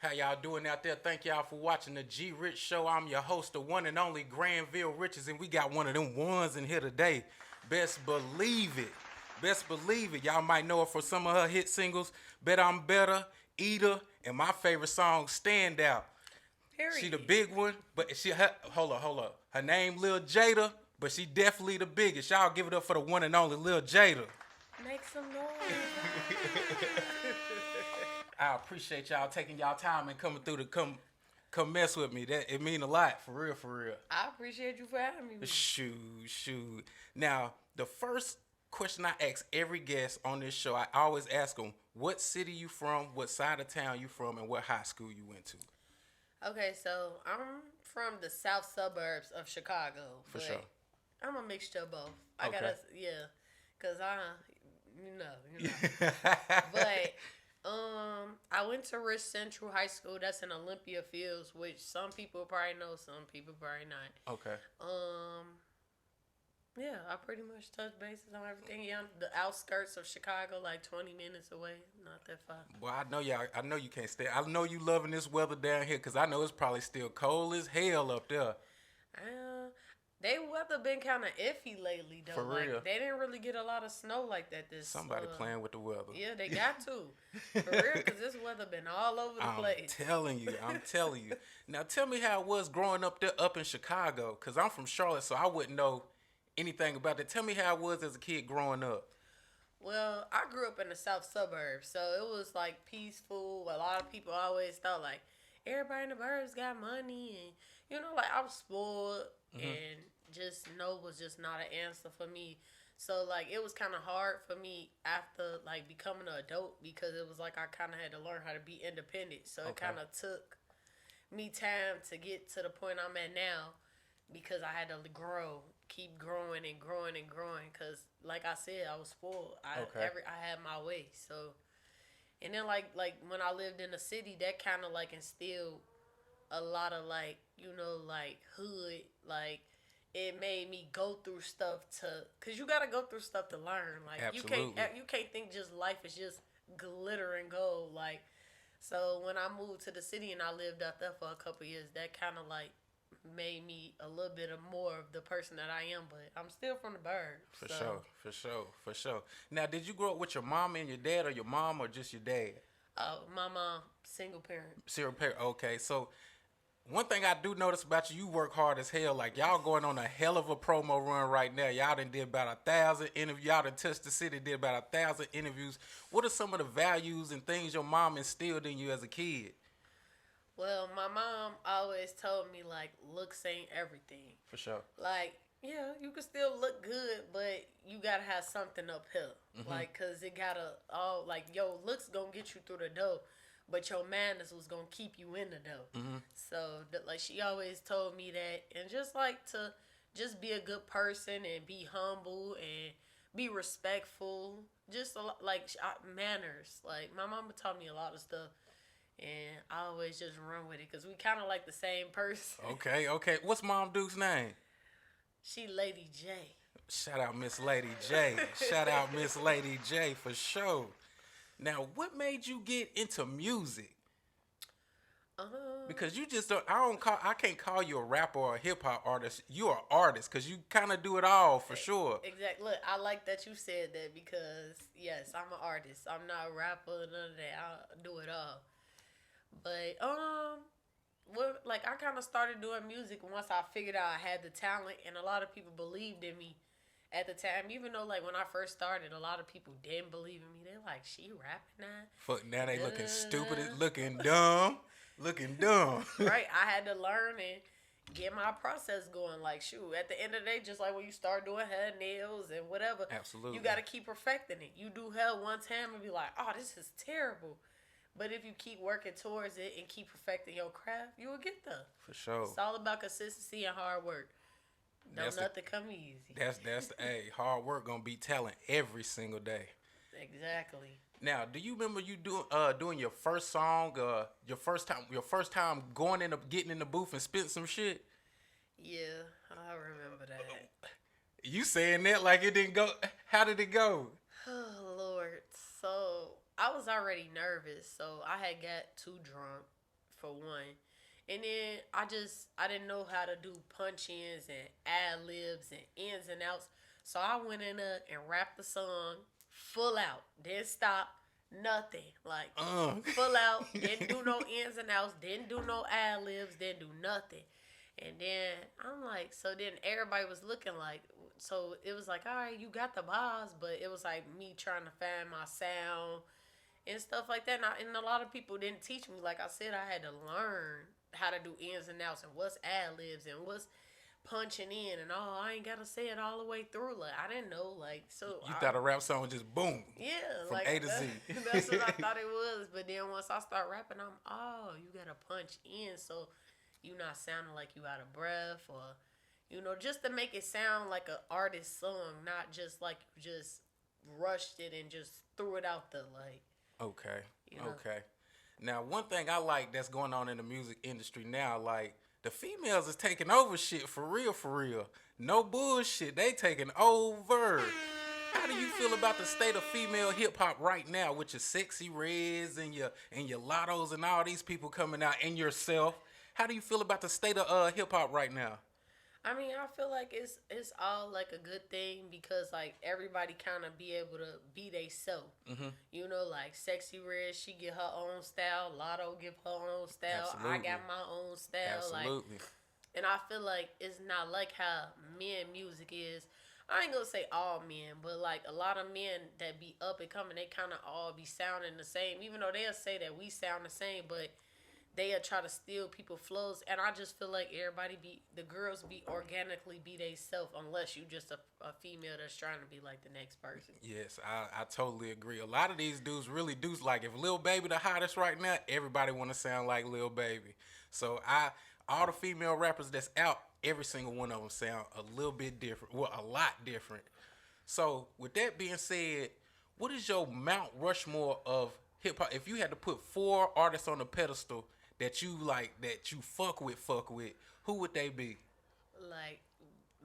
How y'all doing out there? Thank y'all for watching the G Rich Show. I'm your host, the one and only Granville Riches, and we got one of them ones in here today. Best believe it. Best believe it. Y'all might know her for some of her hit singles, Bet I'm Better, Eater, and my favorite song, Stand Out. She Period. the big one, but hold up. Her name Lil Jada, but she definitely the biggest. Y'all give it up for the one and only Lil Jada. Make some noise. I appreciate y'all taking y'all time and coming through to come mess with me. That it mean a lot, for real, for real. I appreciate you for having me. Shoot. Now, the first question I ask every guest on this show, I always ask them, what city you from, what side of town you from, and what high school you went to. Okay, so I'm from the south suburbs of Chicago. For but sure. I'm a mixture of both. Okay. Cause you know. But I went to Rich Central High School. That's in Olympia Fields, which some people probably know, some people probably not. Okay. Yeah, I pretty much touched bases on everything. Yeah, the outskirts of Chicago, like 20 minutes away, not that far. Well, I know y'all. I know you can't stay. I know you loving this weather down here, cause I know it's probably still cold as hell up there. They weather been kind of iffy lately, though. For real. Like, they didn't really get a lot of snow like that this. Somebody playing with the weather. Yeah, they got to. For real, because this weather been all over the place. I'm telling you. Now tell me how it was growing up there, up in Chicago, cause I'm from Charlotte, so I wouldn't know anything about that. Tell me how it was as a kid growing up. Well, I grew up in the south suburbs, so it was like peaceful. A lot of people always thought like everybody in the burbs got money, and like I was spoiled, and just no was just not an answer for me. So like it was kind of hard for me after like becoming an adult because it was like I kind of had to learn how to be independent. So it kind of took me time to get to the point I'm at now because I had to grow, keep growing and growing and growing. Cause like I said, I was spoiled. I had my way. So, and then like when I lived in the city, that kind of like instilled a lot of like like hood. Like it made me go through stuff cause you gotta go through stuff to learn. Like Absolutely. you can't think just life is just glitter and gold. Like so when I moved to the city and I lived out there for a couple years, that kind of like made me a little bit of more of the person that I am, but I'm still from the burbs. For sure. Now, did you grow up with your mom and your dad, or your mom, or just your dad? My mom, single parent. Single parent. Okay, so one thing I do notice about you, you work hard as hell. Like y'all going on a hell of a promo run right now. Y'all done did about 1,000 interviews. Y'all done touched the city, did about 1,000 interviews. What are some of the values and things your mom instilled in you as a kid? Well, my mom always told me like looks ain't everything. For sure. Like, yeah, you can still look good, but you gotta have something uphill. Like, cause it gotta all like looks gonna get you through the door, but your manners was gonna keep you in the door. So like she always told me that, and just like to just be a good person and be humble and be respectful. Just a lot, like manners. Like my mama taught me a lot of stuff. And I always just run with it because we kind of like the same person. Okay. What's Mom Duke's name? She Lady J. Shout out Miss Lady J. Shout out Miss Lady J for sure. Now, what made you get into music? Because you just don't. I can't call you a rapper or a hip hop artist. You're an artist because you kind of do it all for sure. Exactly. Look, I like that you said that because yes, I'm an artist. I'm not a rapper, none of that. I do it all. But like I kind of started doing music once I figured out I had the talent, and a lot of people believed in me at the time. Even though like when I first started, a lot of people didn't believe in me. They're like, "She rapping now?" Fuck, now they looking stupid, looking dumb. Right. I had to learn and get my process going. Like, shoot, at the end of the day, just like when you start doing hair, nails, and whatever, Absolutely, you got to keep perfecting it. You do hair one time and be like, "Oh, this is terrible." But if you keep working towards it and keep perfecting your craft, you will get there. For sure. It's all about consistency and hard work. Don't nothing come easy. That's hard work gonna beat talent every single day. Exactly. Now, do you remember you doing your first song, your first time getting in the booth and spit some shit? Yeah, I remember that. You saying that like it didn't go? How did it go? Oh Lord. So I was already nervous, so I had got too drunk for one. And then I didn't know how to do punch ins and ad libs and ins and outs. So I went in there and rapped the song full out. Didn't stop, nothing. Like full out, didn't do no ins and outs, didn't do no ad libs, didn't do nothing. And then I'm like, so then everybody was looking like, so it was like, all right, you got the bars, but it was like me trying to find my sound and stuff like that. And a lot of people didn't teach me. Like I said, I had to learn how to do ins and outs and what's ad libs and what's punching in and I ain't gotta say it all the way through. Like I didn't know. Like so you thought a rap song was just boom. Yeah, from like A to Z. That's what I thought it was. But then once I start rapping, you gotta punch in so you not sounding like you out of breath or just to make it sound like an artist song, not just like you just rushed it and just threw it out there like. Okay. Okay. Now, one thing I like that's going on in the music industry now, like, the females is taking over shit for real, for real. No bullshit. They taking over. How do you feel about the state of female hip-hop right now with your Sexy Reds and your Lottos and all these people coming out and yourself? How do you feel about the state of hip-hop right now? I mean, I feel like it's all like a good thing because like everybody kind of be able to be they self. Like Sexy Red, she get her own style. Lotto give her own style. Absolutely. I got my own style. Absolutely. Like, and I feel like it's not like how men music is. I ain't gonna say all men, but like a lot of men that be up and coming, they kind of all be sounding the same. Even though they'll say that we sound the same, but they'll try to steal people's flows, and I just feel like the girls be organically be they self, unless you just a female that's trying to be like the next person. Yes, I totally agree. A lot of these dudes really do, like, if Lil Baby the hottest right now, everybody want to sound like Lil Baby. So all the female rappers that's out, every single one of them sound a little bit different, well, a lot different. So with that being said, what is your Mount Rushmore of hip hop? If you had to put 4 artists on a pedestal that you like, that you fuck with, who would they be? Like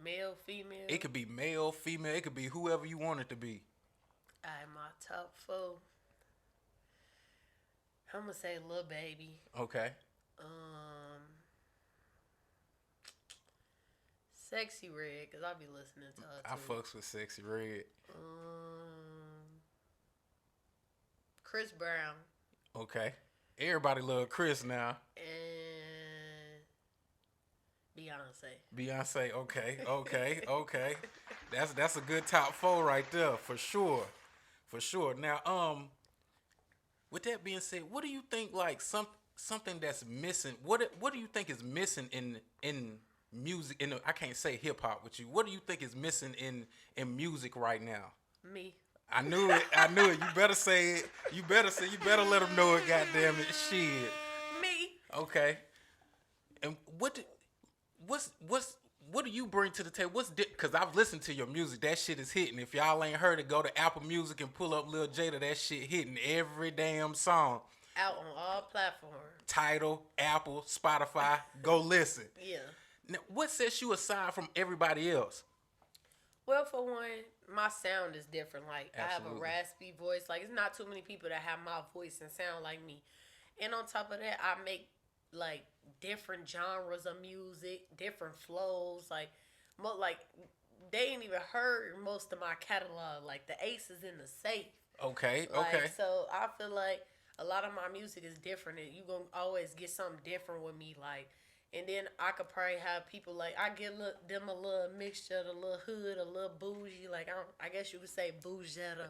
male, female? It could be male, female, it could be whoever you want it to be. Alright, my top 4. I'm gonna say Lil Baby. Okay. Sexy Red, cause I be listening to her too. I fucks with Sexy Red. Chris Brown. Okay. Everybody love Chris now. And Beyonce. Beyonce, okay. That's a good top 4 right there, for sure. For sure. Now, with that being said, what do you think, like, something that's missing? What do you think is missing in music? I can't say hip hop with you. What do you think is missing in music right now? Me. I knew it. You better say it. You better let them know it. Goddamn it, shit. Me. Okay. And what do you bring to the table? Because I've listened to your music. That shit is hitting. If y'all ain't heard it, go to Apple Music and pull up Lul Jaida. That shit hitting every damn song. Out on all platforms. Tidal, Apple, Spotify. Go listen. Yeah. Now, what sets you aside from everybody else? Well, for one, my sound is different. Like, Absolutely. I have a raspy voice. Like, it's not too many people that have my voice and sound like me. And on top of that, I make, like, different genres of music, different flows. Like, they ain't even heard most of my catalog. Like, the Ace is in the safe. Okay. So, I feel like a lot of my music is different. And you going to always get something different with me. Like, and then I could probably have people like, I get them a little mixture, a little hood, a little bougie. Like, I guess you could say bougetta.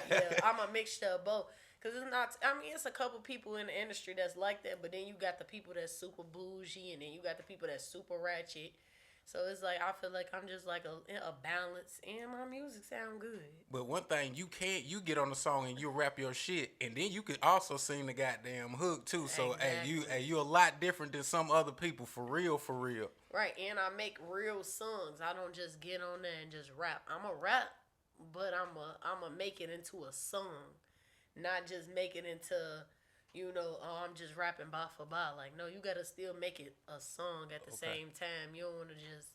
Yeah, I'm a mixture of both. Because it's not, it's a couple people in the industry that's like that. But then you got the people that's super bougie. And then you got the people that's super ratchet. So it's like, I feel like I'm just like a balance. And my music sound good. But one thing, you get on the song and you rap your shit, and then you could also sing the goddamn hook too. So Exactly. you a lot different than some other people, for real. Right, and I make real songs. I don't just get on there and just rap. I'm a rap, but I'm a make it into a song, not just make it into, I'm just rapping bar for bar. Like, no, you gotta still make it a song at the same time. You don't want to just,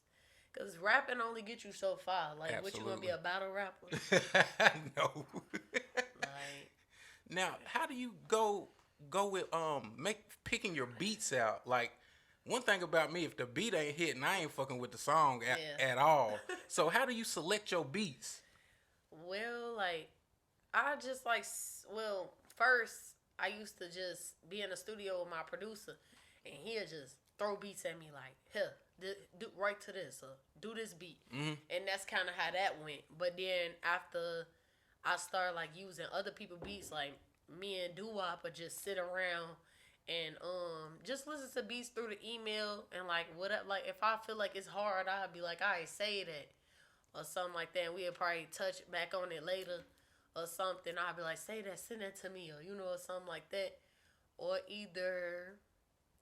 because rapping only get you so far. Like, Absolutely. what, you gonna be a battle rapper? No. Like, Now, how do you go go with picking your beats out? Like, one thing about me, if the beat ain't hitting, I ain't fucking with the song at all. So how do you select your beats? Well, like, I just like, well, first, I used to just be in the studio with my producer, and he'll just throw beats at me like, here, do right to this, or do this beat. And that's kind of how that went. But then after I started like using other people's beats, like me and Doo-Wop would just sit around and just listen to beats through the email and like whatever. Like if I feel like it's hard, I'd be like, I say that or something like that. And we'd probably touch back on it later or something. I'd be like, say that, send that to me, or or something like that. Or either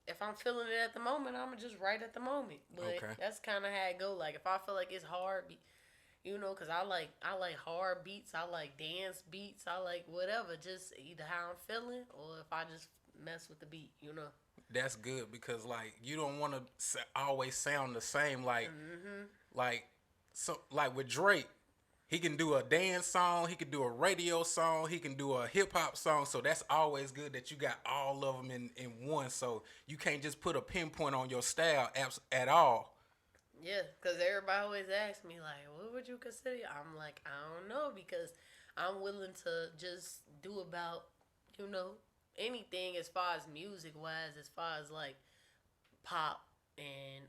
if I'm feeling it at the moment, I'ma just write at the moment. But that's kind of how it go. Like if I feel like it's hard, cause I like hard beats, I like dance beats, I like whatever. Just either how I'm feeling or if I just mess with the beat. That's good because like you don't want to always sound the same. Like with Drake, he can do a dance song, he can do a radio song, he can do a hip hop song. So that's always good that you got all of them in one. So you can't just put a pinpoint on your style at all. Yeah, because everybody always asks me, like, what would you consider? I'm like, I don't know, because I'm willing to just do about, anything as far as music-wise, as far as, like, pop and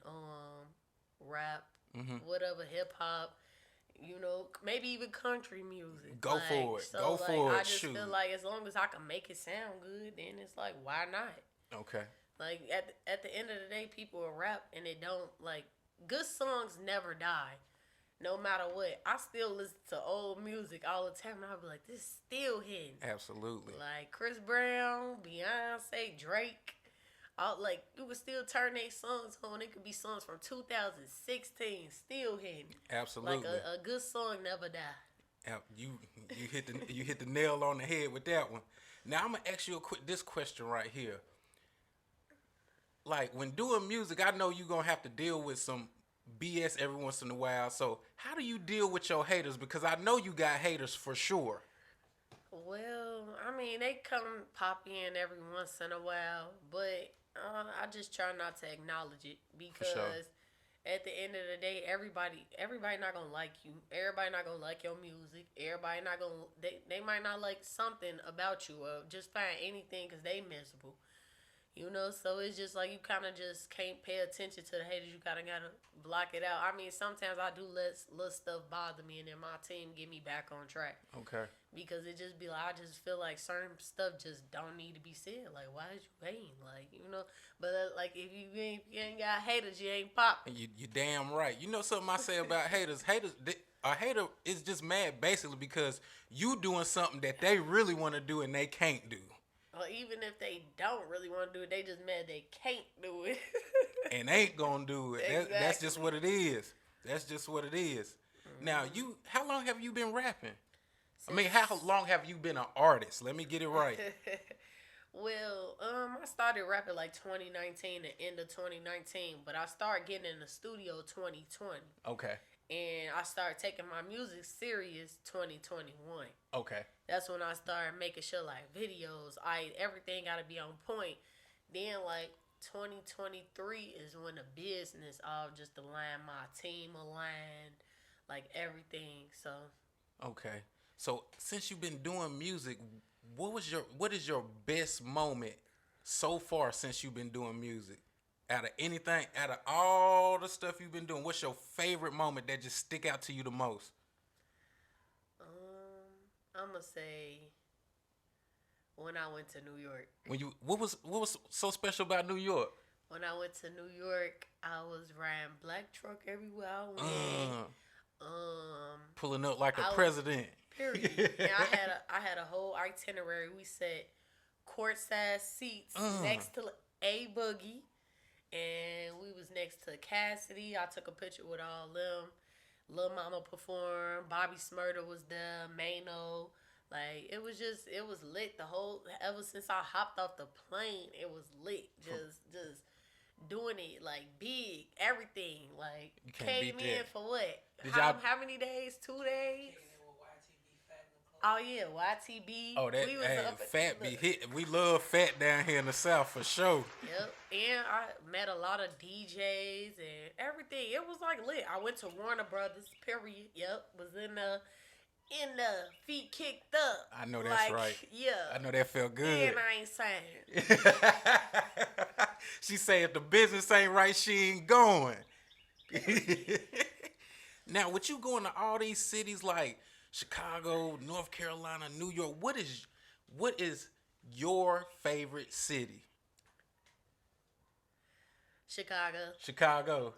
rap, whatever, hip-hop, maybe even country music. Go for it. Go for it. I just feel like as long as I can make it sound good, then it's like, why not? Okay. Like, at the end of the day, people will rap and it don't, like, good songs never die, no matter what. I still listen to old music all the time, and I'll be like, this still hitting. Absolutely. Like Chris Brown, Beyonce, Drake. Like, you would still turn their songs on. It could be songs from 2016, still hitting. Absolutely. Like a good song never die. You hit the nail on the head with that one. Now I'm gonna ask you this question right here. Like when doing music, I know you're gonna have to deal with some BS every once in a while. So how do you deal with your haters? Because I know you got haters for sure. Well, I mean, they come pop in every once in a while, but I just try not to acknowledge it because at the end of the day, everybody not gonna like you. Everybody not gonna like your music. Everybody not gonna they might not like something about you or just find anything because they miserable. So it's just like you kind of just can't pay attention to the haters. You kind of got to block it out. I mean, sometimes I do let little stuff bother me, and then my team get me back on track. Okay. Because it just be like, I just feel like certain stuff just don't need to be said. Like, why is you hating? Like, But, like, if you ain't got haters, you ain't popping. You damn right. You know something I say about haters? A hater is just mad basically because you doing something that they really want to do and they can't do. Or even if they don't really want to do it, they just mad they can't do it. And ain't gonna do it. Exactly. That's just what it is. That's just what it is. Now, how long have you been rapping? How long have you been an artist? Let me get it right. Well, I started rapping like 2019, the end of 2019, but I started getting in the studio 2020. Okay. And I started taking my music serious 2021. Okay. That's when I started making sure like videos, everything got to be on point. Then like 2023 is when the business all just aligned, my team aligned, like everything. So. Okay. So since you've been doing music, what is your best moment so far since you've been doing music? Out of all the stuff you've been doing, what's your favorite moment that just stick out to you the most? I'm gonna say when I went to New York. What was so special about New York? When I went to New York, I was riding black truck everywhere I went. Pulling up like a president. Period. And I had a whole itinerary. We set courtside seats next to A Boogie. And we was next to Cassidy. I took a picture with all them. Lil Mama performed. Bobby Smurda was there. Mano. Like, it was lit. Ever since I hopped off the plane, it was lit. Just doing it, like, big. Everything. Like, came in for what? How many days? 2 days? Oh yeah, YTB. Oh, that We was hey, up at, fat be look, hit. We love fat down here in the South for sure. Yep, and I met a lot of DJs and everything. It was like lit. I went to Warner Brothers. Period. Yep, was in the feet kicked up. I know that's Like right. yeah, I know that felt good. and I ain't saying. She say if the business ain't right, she ain't going. Now, with you going to all these cities like Chicago, North Carolina, New York, what is your favorite city? Chicago. Chicago.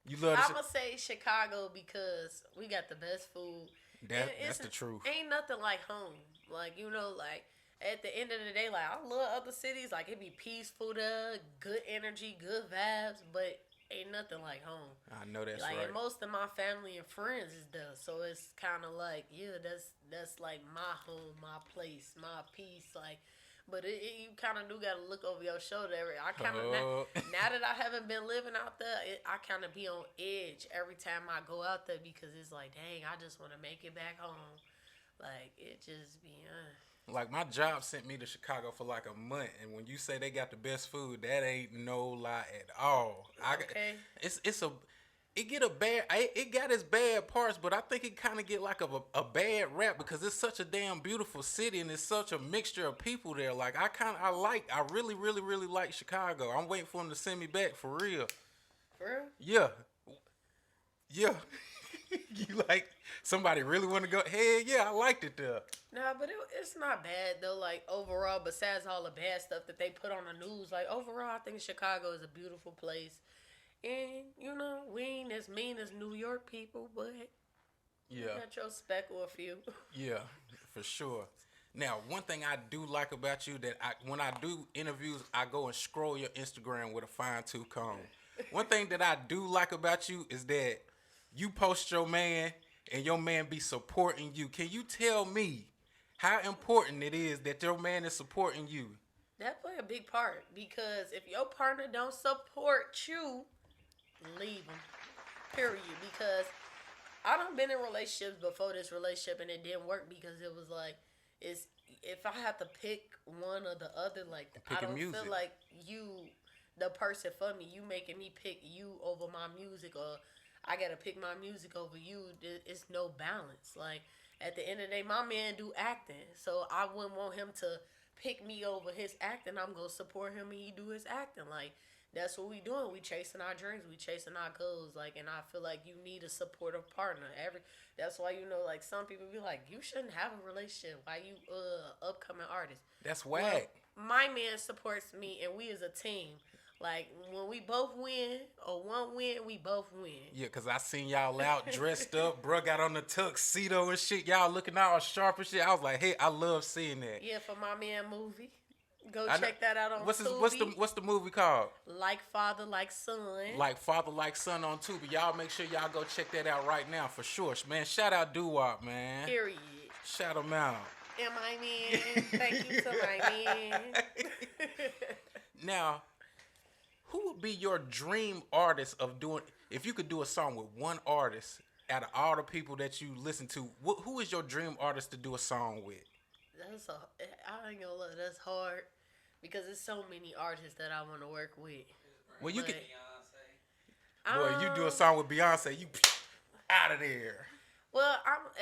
You love I'ma say Chicago because we got the best food. that's the truth. Ain't nothing like home. Like like at the end of the day, like I love other cities. Like it be peaceful there, good energy, good vibes, but ain't nothing like home. I know that's like, right. And most of my family and friends is there, so it's kind of like that's like my home, my place, my peace. Like, but you kind of do got to look over your shoulder. I kind of now that I haven't been living out there, I kind of be on edge every time I go out there because it's like, dang, I just want to make it back home. Like it just be. Like my job sent me to Chicago for like a month, and when you say they got the best food, that ain't no lie at all. Okay. It got its bad parts, but I think it kind of get like a bad rap because it's such a damn beautiful city and it's such a mixture of people there. Like I really really really like Chicago. I'm waiting for them to send me back for real. For real? Yeah. Yeah. You like somebody really want to go? Hey, yeah, I liked it there. Nah, but it's not bad though. Like overall, besides all the bad stuff that they put on the news, like overall, I think Chicago is a beautiful place. And we ain't as mean as New York people, but yeah, you got your speck or a few. Yeah, for sure. Now, one thing I do like about you that when I do interviews, I go and scroll your Instagram with a fine tooth comb. One thing that I do like about you is that you post your man and your man be supporting you. Can you tell me how important it is that your man is supporting you? That play a big part because if your partner don't support you, leave them. Period. Because I done been in relationships before this relationship and it didn't work because it was like if I have to pick one or the other, like I don't feel like you the person for me. You making me pick you over my music or I gotta pick my music over you. It's no balance. Like at the end of the day, my man do acting, so I wouldn't want him to pick me over his acting. I'm gonna support him and he do his acting. Like that's what we doing. We chasing our dreams. We chasing our goals. Like, and I feel like you need a supportive partner. That's why like some people be like, you shouldn't have a relationship. Why you upcoming artist? That's whack. Well, my man supports me and we as a team. Like, when we both win, or one win, we both win. Yeah, because I seen y'all out dressed up. Bruh got on the tuxedo and shit. Y'all looking all sharp and shit. I was like, hey, I love seeing that. Yeah, for my man movie. Go check that out on Tubi. What's the movie called? Like Father, Like Son. Like Father, Like Son on Tubi. Y'all make sure y'all go check that out right now for sure. Man, shout out Doo-Wop, man. Period. Shout him out. And my man. Thank you to my man. Now, who would be your dream artist of doing, if you could do a song with one artist out of all the people that you listen to, who is your dream artist to do a song with? I ain't gonna lie, that's hard because there's so many artists that I want to work with. Well, you could. Boy, you do a song with Beyonce, you out of there. Well,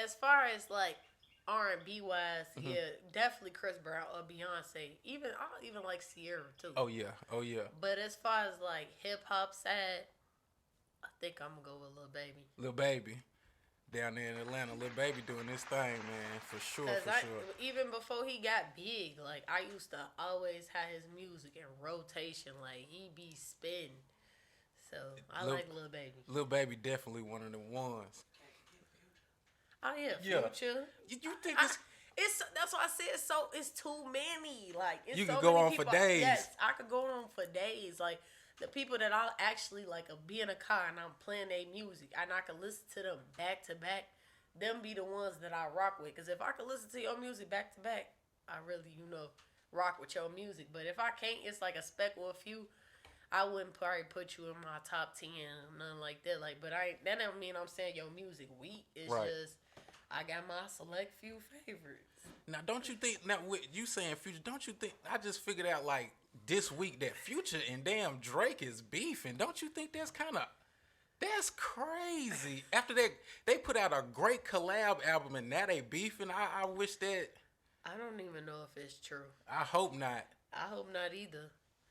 as far as like R&B wise, yeah, definitely Chris Brown or Beyonce. I even like Sierra too. Oh yeah. But as far as like hip hop side, I think I'm gonna go with Lil Baby. Lil Baby, down there in Atlanta, Lil Baby doing this thing, man, for sure. Even before he got big, like I used to always have his music in rotation. Like he be spinning. So I like Lil Baby. Lil Baby definitely one of the ones. Oh yeah, Future. You think it's that's why I said it's too many. Like you could go on people. For days. Yes, I could go on for days. Like the people that I'll actually like be in a car and I'm playing their music and I can listen to them back to back. Them be the ones that I rock with. Cause if I could listen to your music back to back, I really rock with your music. But if I can't, it's like a speck or a few. I wouldn't probably put you in my top 10, nothing like that. Like, but that don't mean I'm saying your music weak. It's just I got my select few favorites. Now, don't you think, now with you saying Future, don't you think, I just figured out like this week that Future and damn Drake is beefing. Don't you think that's crazy? After that, they put out a great collab album and now they beefing. I wish that. I don't even know if it's true. I hope not. I hope not either.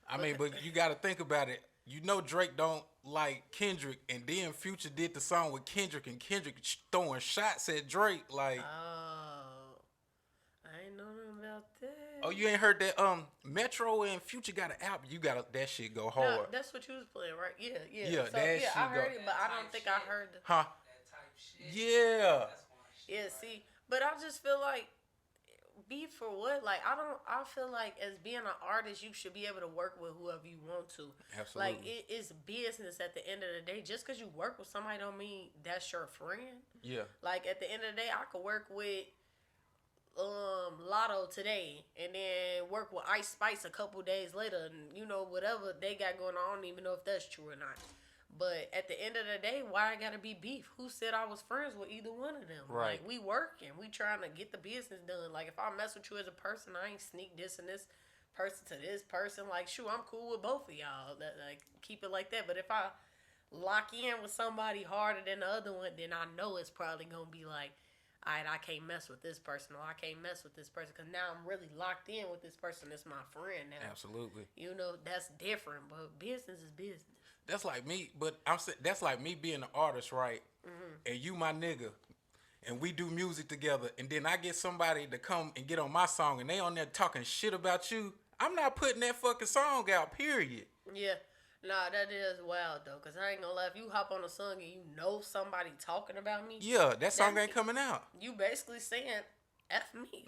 I mean, but you got to think about it. You know Drake don't like Kendrick, and then Future did the song with Kendrick, and Kendrick throwing shots at Drake. Like, Oh, I ain't know nothing about that. oh, you ain't heard that? Metro and Future got an album. You got that shit go hard. No, that's what you was playing, right? Yeah. Yeah, So, that shit I heard go- it, but I don't think I heard the. Huh? That type shit. Yeah. That's my shit. Yeah, see, but I just feel like beef for what? Like I feel like as being an artist, you should be able to work with whoever you want to. Absolutely. Like it's business at the end of the day. Just because you work with somebody don't mean that's your friend. Yeah. Like at the end of the day, I could work with Lotto today and then work with Ice Spice a couple days later, and you know whatever they got going on, I don't even know if that's true or not. But at the end of the day, why I gotta be beef? Who said I was friends with either one of them? Right. Like we working, we trying to get the business done. Like if I mess with you as a person, I ain't sneak dissing this person to this person. Like shoot, I'm cool with both of y'all. That like keep it like that. But if I lock in with somebody harder than the other one, then I know it's probably gonna be like, all right, I can't mess with this person, or I can't mess with this person, because now I'm really locked in with this person that's my friend now. Absolutely. You know, that's different, but business is business. That's like me, but I'm saying that's like me being an artist, right? And you my nigga, and we do music together, and then I get somebody to come and get on my song, and they on there talking shit about you. I'm not putting that fucking song out. Period. Yeah. Nah, that is wild, though, because I ain't gonna lie. If you hop on a song and you know somebody talking about me, Yeah, that song That- ain't coming out. you basically saying, F me.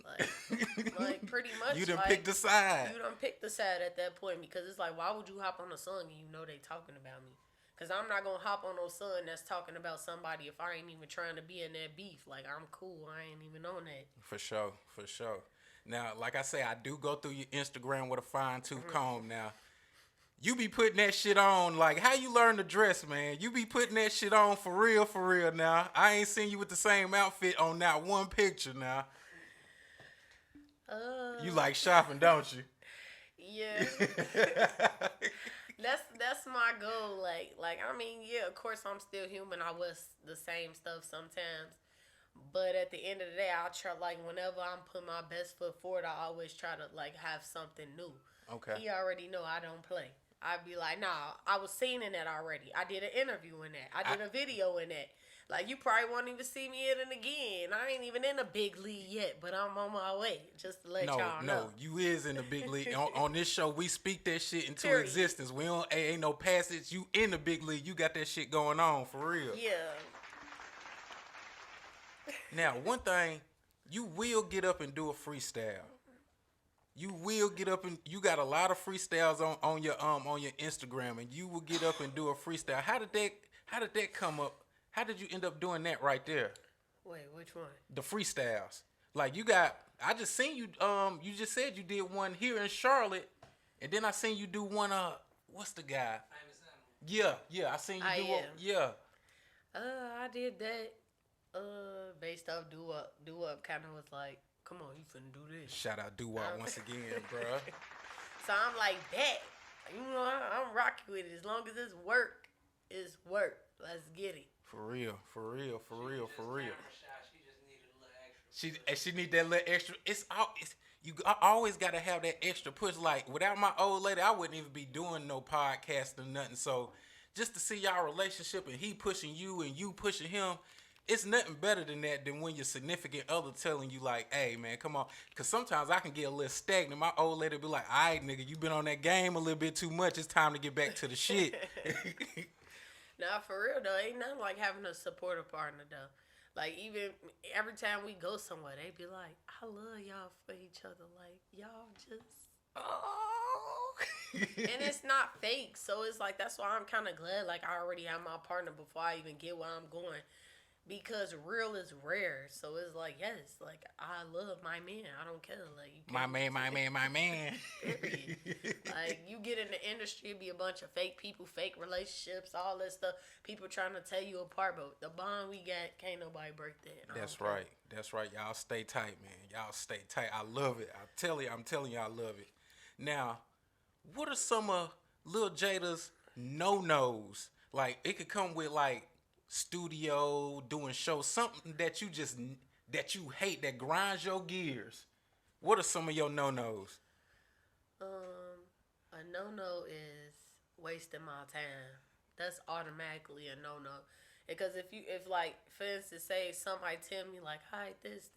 Like pretty much. You done like, picked a side. You done picked the side at that point, because it's like, why would you hop on a song and you know they talking about me? Because I'm not going to hop on no song that's talking about somebody if I ain't even trying to be in that beef. Like, I'm cool. I ain't even on that. For sure, for sure. Now, like I say, I do go through your Instagram with a fine tooth comb. Now, you be putting that shit on. Like, how you learn to dress, man? You be putting that shit on for real now. I ain't seen you with the same outfit on not one picture now. You like shopping, don't you? Yeah. That's my goal. Like I mean, yeah, of course I'm still human. I was the same stuff sometimes. But at the end of the day, I try, like, whenever I'm putting my best foot forward, I always try to, like, have something new. Okay. He already know I don't play. I'd be like, nah, I was seen in that already. I did an interview in that. I did a video in that. Like, you probably won't even see me in it again. I ain't even in a big league yet, but I'm on my way, just to let y'all know. No, you is in the big league. on this show, we speak that shit into Period. existence. We don't, ain't no passage. You in the big league. You got that shit going on, for real. Yeah. Now, one thing, you will get up and do a freestyle. You will get up and you got a lot of freestyles on your Instagram, and you will get up and do a freestyle. How did that come up? How did you end up doing that right there? Wait, which one? The freestyles. Like I just seen you you just said you did one here in Charlotte, and then I seen you do one what's the guy? Yeah, I seen you do one. Yeah. I did that. Based off Do Up kind of was like, come on, you finna do this. Shout out Doo Wop once again, bruh. So I'm like, that. You know, I'm rocking with it. As long as it's work, it's work. Let's get it. For real. She just needed a little extra. She need that little extra. You always gotta have that extra push. Like without my old lady, I wouldn't even be doing no podcast or nothing. So just to see y'all relationship and he pushing you and you pushing him, it's nothing better than that than when your significant other telling you like, hey man, come on. Cause sometimes I can get a little stagnant. My old lady be like, all right, nigga, you been on that game a little bit too much. It's time to get back to the shit. Nah, for real though, ain't nothing like having a supportive partner though. Like even every time we go somewhere, they be like, I love y'all for each other. Like y'all just, Oh. and it's not fake. So it's like, that's why I'm kind of glad. Like I already have my partner before I even get where I'm going. because real is rare. So it's like, yes, like I love my man. I don't care. Like you My can't- man, my man, my man. Period. Like you get in the industry, it be a bunch of fake people, fake relationships, all that stuff. People trying to tear you apart, but the bond we got, can't nobody break that. That's right. That's right. Y'all stay tight, man. Y'all stay tight. I love it. I'm telling you, I love it. Now, what are some of Lil Jada's no-nos? Like, it could come with, like, studio, doing shows, something that that you hate, that grinds your gears. What are some of your no-nos? A no is wasting my time. That's automatically a no. Because if like for instance, say somebody tell me like, hi, this,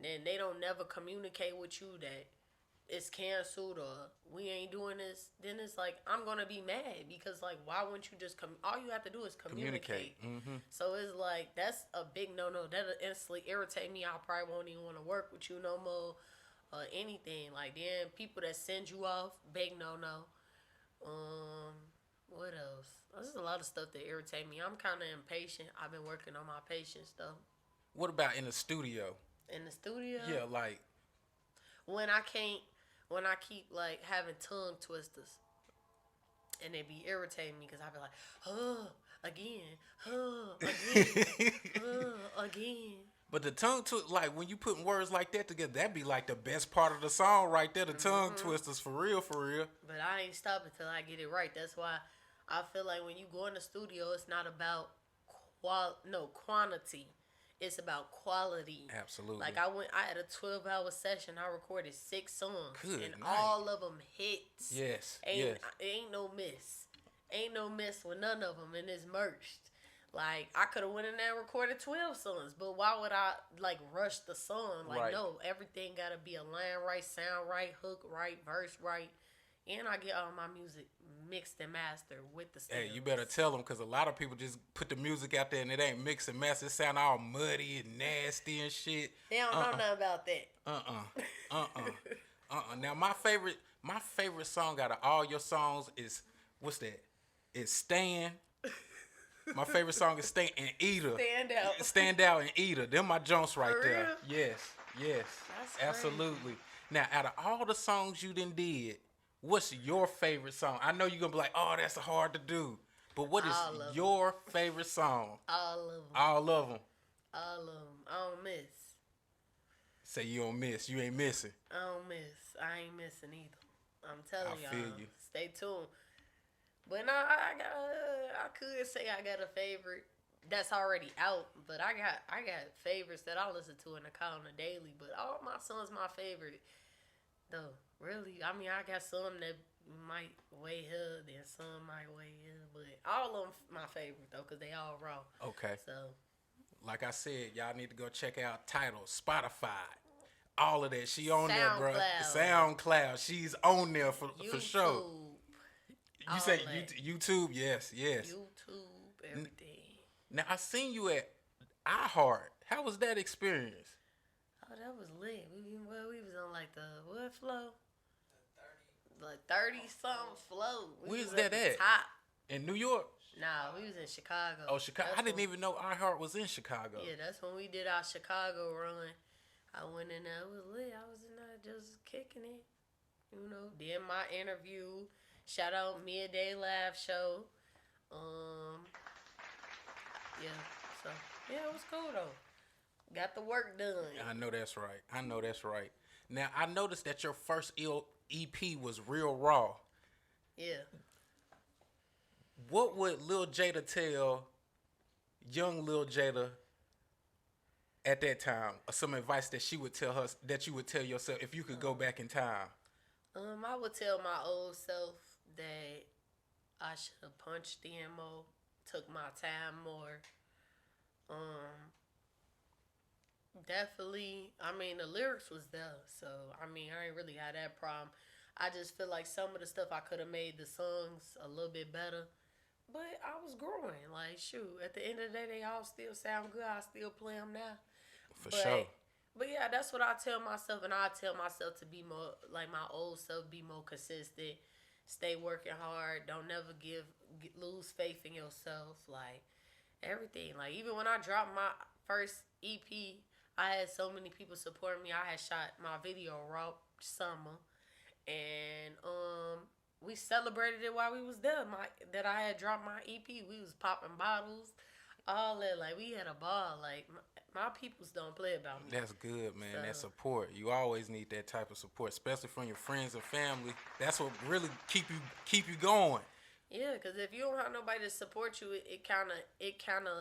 then they don't never communicate with you that it's canceled or we ain't doing this, then it's like I'm gonna be mad because like why wouldn't you just all you have to do is communicate. So it's like that's a big no. That'll instantly irritate me. I probably won't even want to work with you no more or anything. Like then people that send you off, big no. What else? There's a lot of stuff that irritate me. I'm kind of impatient. I've been working on my patience stuff. What about in the studio? In the studio? Yeah, like when I keep like having tongue twisters, and they be irritating me because I be like, again. But the tongue like when you putting words like that together, that'd be like the best part of the song right there. The tongue twisters, for real, for real. But I ain't stopping till I get it right. That's why I feel like when you go in the studio, it's not about quantity. It's about quality. Absolutely. Like I had a 12-hour session. I recorded 6 songs. Good and night. all of them hits. Yes. Ain't no miss. Ain't no miss with none of them, and it's merged. Like I could have went in there and recorded 12 songs, but why would I like rush the song? Like right. No, everything gotta be a line right, sound right, hook right, verse right, and I get all my music mixed and mastered with the stems. Hey, you better tell them because a lot of people just put the music out there and it ain't mixed and mastered. It sound all muddy and nasty and shit. They don't know nothing about that. Now my favorite song out of all your songs is what's that? It's Stand. My favorite song is Stand and Eater. Stand Out and Eater. Them my joints right For there. real? Yes. That's Absolutely. crazy. Now, out of all the songs you done did, what's your favorite song? I know you're gonna be like, oh, that's hard to do. But what is your favorite song? All of them. All of them. All of them. I don't miss. Say you don't miss. You ain't missing. I don't miss. I ain't missing either. I'm telling y'all. feel you. Stay tuned. But no, I could say I got a favorite that's already out, but I got favorites that I listen to in the car on a daily. But all my songs my favorite, though. Really, I mean, I got some that might weigh here, then some might weigh here, but all of them my favorite though, cause they all raw. Okay. So, like I said, y'all need to go check out Tidal, Spotify, all of that. She on there, bro. SoundCloud. She's on there for sure. You say YouTube? Yes. YouTube, everything. Now I seen you at iHeart. How was that experience? Oh, that was lit. We was on like the what flow? Like 30-something flow. Where's that at? Top. In New York? Nah, we was in Chicago. Oh, Chicago. I didn't even know iHeart was in Chicago. Yeah, that's when we did our Chicago run. I went in there. It was lit. I was in there just kicking it. You know, did my interview. Shout out Midday Live Show. Yeah, so yeah, it was cool though. Got the work done. I know that's right. Now I noticed that your first EP was real raw. Yeah. What would Lil Jada tell young Lil Jada at that time? Or some advice that she would tell her, that you would tell yourself if you could go back in time? I would tell my old self that I should have punched in more, took my time more. Definitely, I mean, the lyrics was there, so, I mean, I ain't really had that problem. I just feel like some of the stuff I could have made the songs a little bit better, but I was growing. Like, shoot, at the end of the day, they all still sound good. I still play them now. For sure. But yeah, that's what I tell myself, and I tell myself to be more, like my old self, be more consistent, stay working hard, don't never lose faith in yourself, like, everything. Like, even when I dropped my first EP, I had so many people supporting me. I had shot my video Raw Summer, and we celebrated it while we was there. That I had dropped my EP. We was popping bottles, all that. Like, we had a ball. Like, my peoples don't play about me. That's good, man. So, that support. You always need that type of support, especially from your friends and family. That's what really keep you going. yeah, because if you don't have nobody to support you, it kind of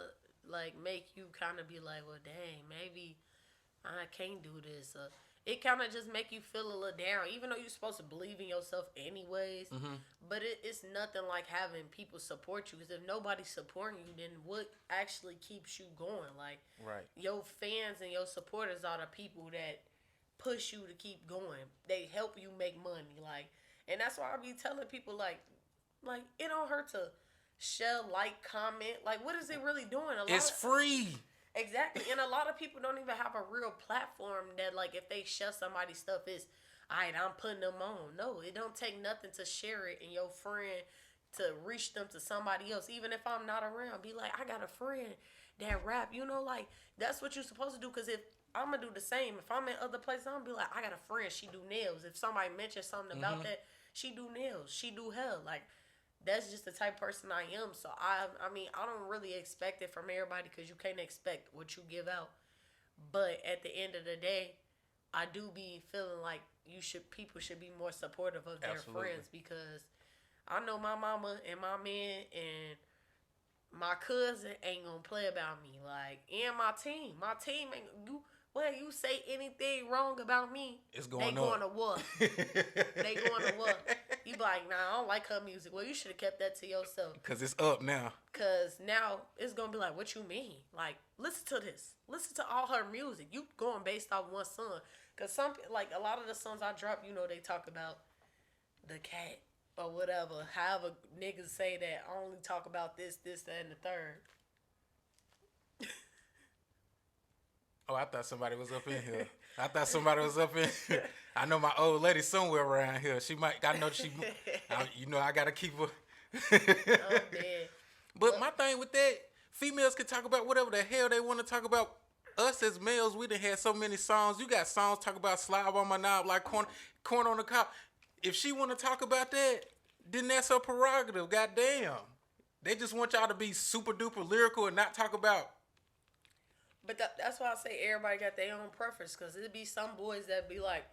like make you kind of be like, well, dang, maybe I can't do this. It kind of just make you feel a little down, even though you're supposed to believe in yourself anyways. Mm-hmm. But it's nothing like having people support you. Because if nobody's supporting you, then what actually keeps you going? Like, right. Your fans and your supporters are the people that push you to keep going. They help you make money. Like, and that's why I be telling people, like it don't hurt to share, like, comment. Like, what is it really doing? It's free. Exactly. And a lot of people don't even have a real platform that, like, if they share somebody's stuff, it's, all right, I'm putting them on. No, it don't take nothing to share it and your friend to reach them to somebody else. Even if I'm not around, be like, I got a friend that rap. You know, like, that's what you're supposed to do. Because if I'm going to do the same. If I'm in other places, I'm going to be like, I got a friend. She do nails. If somebody mentions something about that, she do nails. She do hair. Like, that's just the type of person I am. So, I mean, I don't really expect it from everybody because you can't expect what you give out. But at the end of the day, I do be feeling like people should be more supportive of their friends because I know my mama and my man and my cousin ain't gonna play about me. Like, and my team ain't you say anything wrong about me, Going to war. They going to war. You be like, nah, I don't like her music. Well, you should have kept that to yourself. Because it's up now. Because now it's going to be like, what you mean? Like, listen to this. Listen to all her music. You going based off one song. Because a lot of the songs I drop, you know, they talk about the cat or whatever. However niggas say that I only talk about this, that, and the third. Oh, I thought somebody was up in here. I know my old lady somewhere around here. I got to keep her. Oh, man. But my thing with that, females can talk about whatever the hell they want to talk about. Us as males, we done had so many songs. You got songs talk about slide on my knob like corn on the cob. If she want to talk about that, then that's her prerogative. Goddamn. They just want y'all to be super duper lyrical and not talk about. But that's why I say everybody got their own preference. Because it'd be some boys that be like,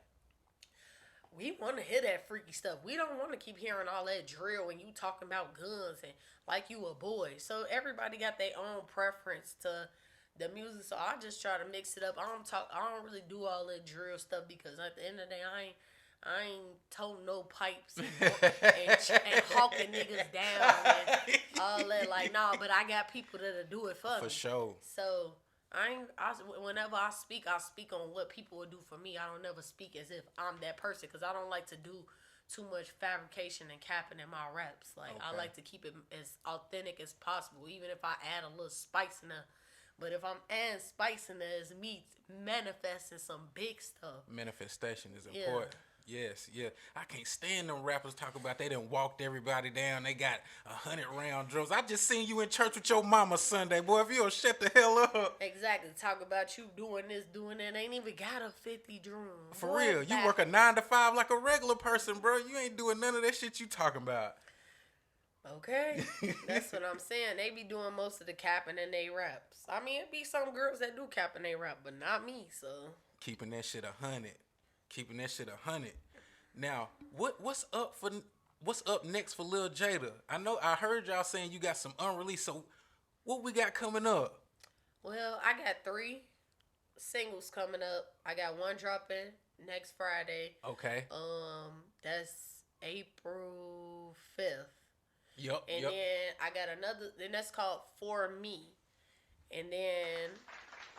we want to hear that freaky stuff. We don't want to keep hearing all that drill and you talking about guns and like you a boy. So everybody got their own preference to the music. So I just try to mix it up. I don't really do all that drill stuff because at the end of the day, I ain't toting no pipes and hawking niggas down and all that. Like, nah, but I got people that'll do it for me. For sure. So whenever I speak on what people would do for me. I don't never speak as if I'm that person because I don't like to do too much fabrication and capping in my raps. Like, okay. I like to keep it as authentic as possible, even if I add a little spice in there. But if I'm adding spice in there, it's me manifesting some big stuff. Manifestation is important. Yes, yeah. I can't stand them rappers talk about they done walked everybody down. They got 100-round drums. I just seen you in church with your mama Sunday, boy. If you don't shut the hell up. Exactly. Talk about you doing this, doing that. Ain't even got a 50 drum. For real. You work a 9 to 5 like a regular person, bro. You ain't doing none of that shit you talking about. Okay. That's what I'm saying. They be doing most of the capping in they raps. I mean, it be some girls that do cap in they rap, but not me, so. Keeping that shit 100. Now, what's up next for Lul Jaida? I heard y'all saying you got some unreleased. So, what we got coming up? Well, I got 3 singles coming up. I got one dropping next Friday. Okay. That's April 5th. Yup. And then I got another. Then that's called For Me. And then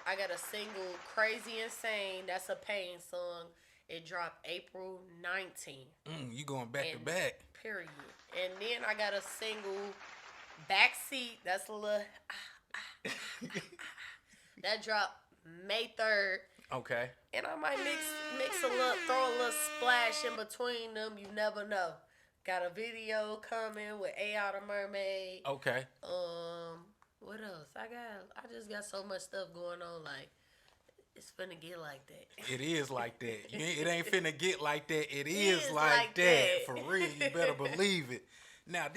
I got a single, Crazy Insane. That's a Pain song. It dropped April 19th. You going back to back. Period. And then I got a single, Backseat. That's a little... that dropped May 3rd. Okay. And I might mix a little, throw a little splash in between them. You never know. Got a video coming with A.I. the Mermaid. Okay. What else? I just got so much stuff going on. Like, it's finna get like that. It is like that. It ain't finna get like that. It is is like like that. that. For real, you better believe it. Now,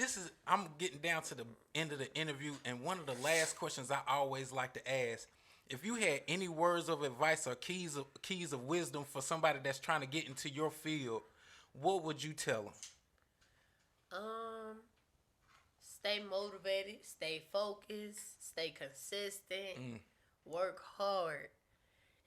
I'm getting down to the end of the interview, and one of the last questions I always like to ask, if you had any words of advice or keys of wisdom for somebody that's trying to get into your field, what would you tell them? Stay motivated, stay focused, stay consistent, work hard.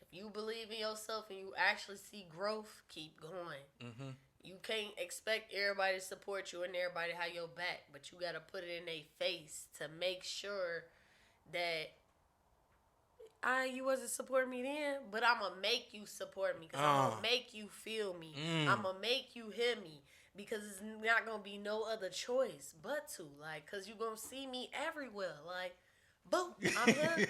If you believe in yourself and you actually see growth, keep going. You can't expect everybody to support you and everybody have your back, but you got to put it in their face to make sure that you wasn't supporting me then, but I'm going to make you support me because I'm going to make you feel me. I'm going to make you hear me because it's not going to be no other choice but to. Like, because you're going to see me everywhere. Like, boom, I'm here.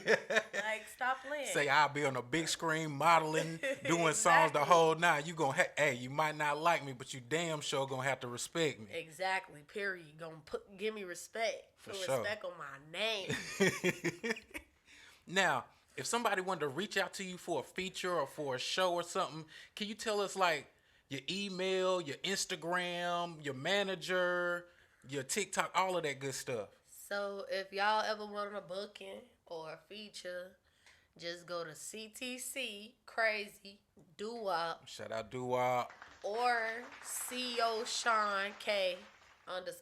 Like, stop playing. Say I'll be on a big screen modeling, doing songs the Exactly. whole night. You gonna hey, you might not like me, but you damn sure gonna have to respect me. Exactly. Period. Gonna give me respect. For Put sure. respect on my name. Now, if somebody wanted to reach out to you for a feature or for a show or something, can you tell us like your email, your Instagram, your manager, your TikTok, all of that good stuff? So if y'all ever want a booking or a feature, just go to CTC Crazy Doo-Wop Shout out Doo-Wop. or CO Sean K _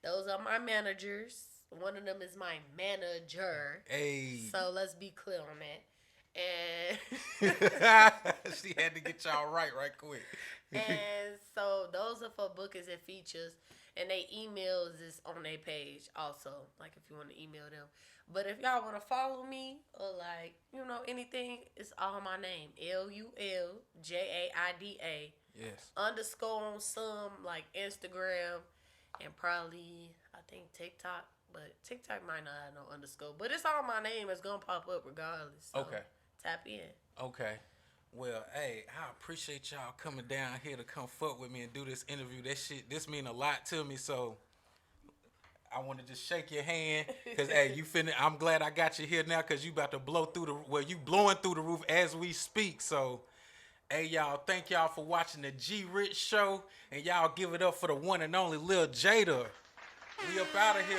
Those are my managers. One of them is my manager. Hey. So let's be clear on that. And She had to get y'all right quick. and so those are for bookings and features. And they emails is on their page also. Like if you want to email them. But if y'all want to follow me or like, anything, it's all my name. LulJaida. Yes. _ on some like Instagram and probably I think TikTok. But TikTok might not have no _ But it's all my name. It's going to pop up regardless. So Okay. Tap in. Okay. Well, hey, I appreciate y'all coming down here to come fuck with me and do this interview. This mean a lot to me, so I want to just shake your hand because, hey, I'm glad I got you here now because you about to blow through you blowing through the roof as we speak. So, hey, y'all, thank y'all for watching the G Rich Show, and y'all give it up for the one and only Lul Jaida. We up out of here.